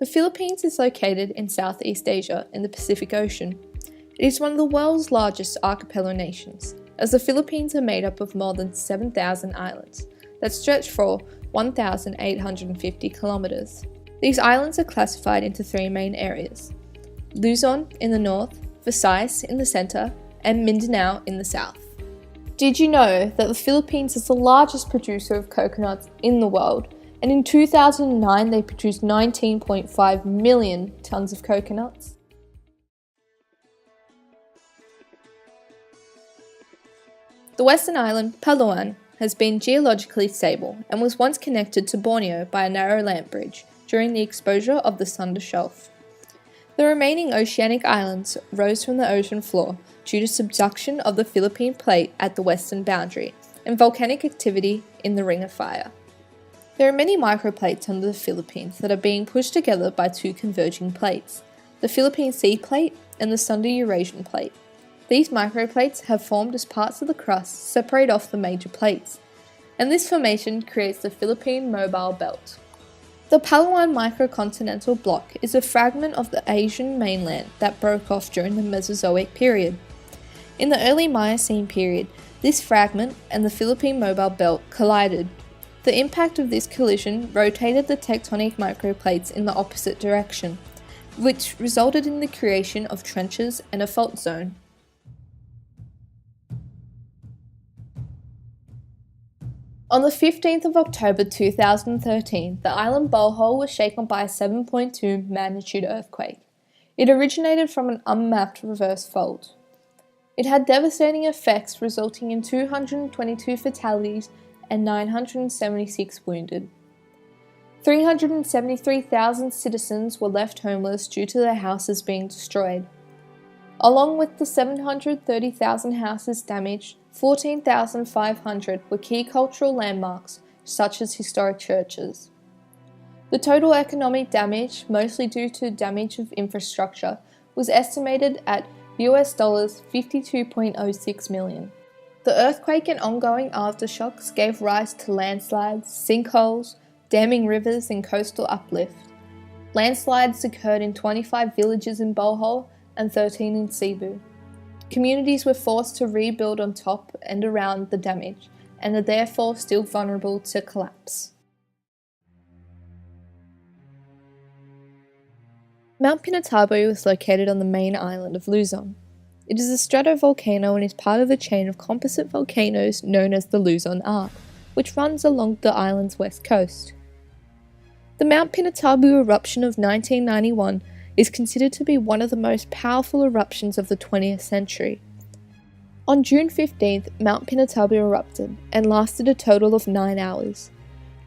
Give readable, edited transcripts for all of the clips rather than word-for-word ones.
The Philippines is located in Southeast Asia in the Pacific Ocean. It is one of the world's largest archipelago nations, as the Philippines are made up of more than 7,000 islands that stretch for 1,850 kilometers. These islands are classified into three main areas: Luzon in the north, Visayas in the center, and Mindanao in the south. Did you know that the Philippines is the largest producer of coconuts in the world, and in 2009 they produced 19.5 million tons of coconuts? The western island, Palawan, has been geologically stable and was once connected to Borneo by a narrow land bridge during the exposure of the Sunda Shelf. The remaining oceanic islands rose from the ocean floor due to subduction of the Philippine plate at the western boundary and volcanic activity in the Ring of Fire. There are many microplates under the Philippines that are being pushed together by two converging plates, the Philippine Sea Plate and the Sunda Eurasian Plate. These microplates have formed as parts of the crust separate off the major plates, and this formation creates the Philippine Mobile Belt. The Palawan microcontinental block is a fragment of the Asian mainland that broke off during the Mesozoic period. In the early Miocene period, this fragment and the Philippine Mobile Belt collided. The impact of this collision rotated the tectonic microplates in the opposite direction, which resulted in the creation of trenches and a fault zone. On the 15th of October 2013, the island Bohol was shaken by a 7.2 magnitude earthquake. It originated from an unmapped reverse fault. It had devastating effects, resulting in 222 fatalities and 976 wounded. 373,000 citizens were left homeless due to their houses being destroyed. Along with the 730,000 houses damaged, 14,500 were key cultural landmarks, such as historic churches. The total economic damage, mostly due to damage of infrastructure, was estimated at US $52.06 million. The earthquake and ongoing aftershocks gave rise to landslides, sinkholes, damming rivers, and coastal uplift. Landslides occurred in 25 villages in Bohol and 13 in Cebu. Communities were forced to rebuild on top and around the damage, and are therefore still vulnerable to collapse. Mount Pinatubo is located on the main island of Luzon. It is a stratovolcano and is part of a chain of composite volcanoes known as the Luzon Arc, which runs along the island's west coast. The Mount Pinatubo eruption of 1991 is considered to be one of the most powerful eruptions of the 20th century. On June 15th, Mount Pinatubo erupted and lasted a total of 9 hours.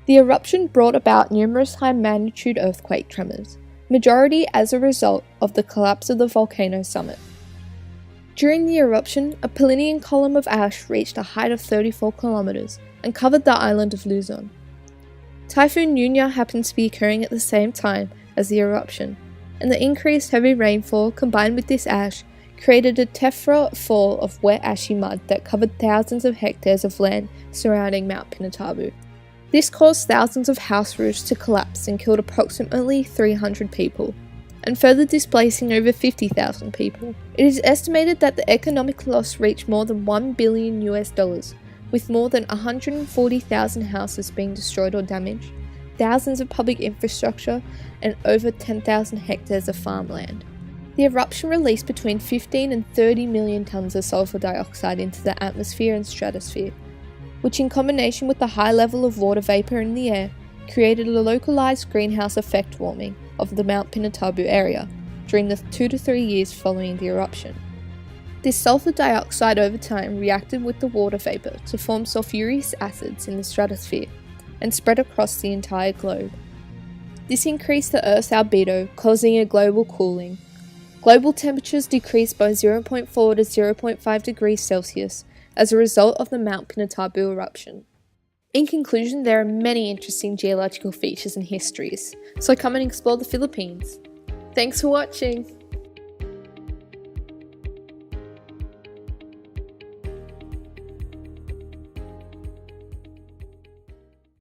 The eruption brought about numerous high-magnitude earthquake tremors, majority as a result of the collapse of the volcano summit. During the eruption, a Pallinian column of ash reached a height of 34 kilometers and covered the island of Luzon. Typhoon Nunya happened to be occurring at the same time as the eruption, and the increased heavy rainfall combined with this ash created a tephra fall of wet ashy mud that covered thousands of hectares of land surrounding Mount Pinatubo. This caused thousands of house roofs to collapse and killed approximately 300 people, and further displacing over 50,000 people. It is estimated that the economic loss reached more than $1 billion, with more than 140,000 houses being destroyed or damaged, thousands of public infrastructure, and over 10,000 hectares of farmland. The eruption released between 15 and 30 million tons of sulfur dioxide into the atmosphere and stratosphere, which in combination with the high level of water vapor in the air, created a localized greenhouse effect warming of the Mount Pinatubo area during the 2 to 3 years following the eruption. This sulfur dioxide over time reacted with the water vapor to form sulfurous acids in the stratosphere and spread across the entire globe. This increased the Earth's albedo, causing a global cooling. Global temperatures decreased by 0.4 to 0.5 degrees Celsius as a result of the Mount Pinatubo eruption. In conclusion, there are many interesting geological features and histories, so come and explore the Philippines. Thanks for watching!